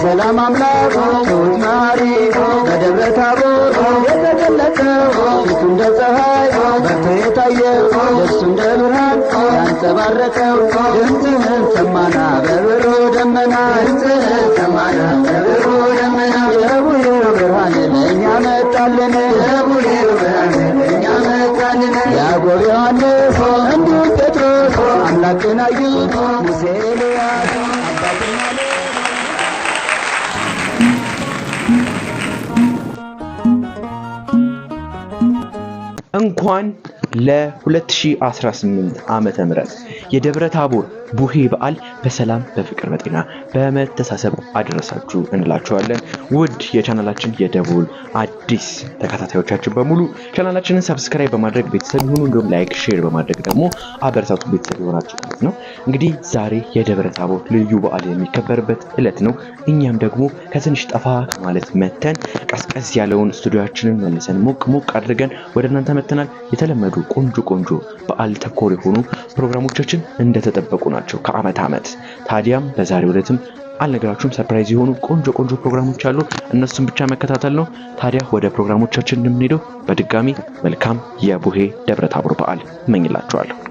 ሰላም አምላክ ቶትማሪ በደብረ ታቦር የተገለጠው ፊቱ እንደ ፀሐይ በርቶ የታየው ልብሱ እንደ ብርሃን ያንጸባረቀው ድምፅህን ሰማና በብሩ ደመና ድምፅህን ሰማና በብሩ ደመና የቡሄው ብርሃን ለእኛ መጣልን የቡሄው ብርሃን ለእኛ መጣልን ያዕቆብ ዮሐንስ እንዲሁም ጴጥሮስ አምላክን አዩት ሙሴ ኤልያስ አባትና እንኳን ለ2018 ዓመተ ምህረት የደብረ ታቦር ቡሄ በዓል በሰላም በፍቅር በጤና በመተሳሰብ አደረሳችሁ እንላችኋለን። ውድ የቻናላችን የደቡል አዲስ ተከታታዮቻችን በሙሉ ቻናላችንን ሰብስክራይብ በማድረግ ቤተሰብ ይሁኑ። እንዲሁም ላይክ ሼር በማድረግ ደግሞ አበረታቱ ቤተሰብ ይሆናችሁ ማለት ነው። እንግዲህ ዛሬ የደብረ ታቦር ልዩ በዓል የሚከበርበት ዕለት ነው። እኛም ደግሞ ከትንሽ ጠፋ ከማለት መተን ቀስቀስ ያለውን ስቱዲዮአችንን መልሰን ሞቅ አድርገን ወደ እናንተ መተናል። የተለመዱ ቆንጆ በዓል ተኮር የሆኑ ፕሮግራሞቻችን እንደተጠበቁ ናቸው ከዓመት ዓመት። ታዲያም በዛሬው ዕለትም አልነግራችሁም ሰርፕራይዝ የሆኑ ቆንጆ ፕሮግራሞች አሉ። እነሱን ብቻ መከታተል ነው። ታዲያ ወደ ፕሮግራሞቻችን እንደምንሄደው በድጋሚ መልካም የቡሄ ደብረ ታቦር በዓል እመኝላችኋለሁ።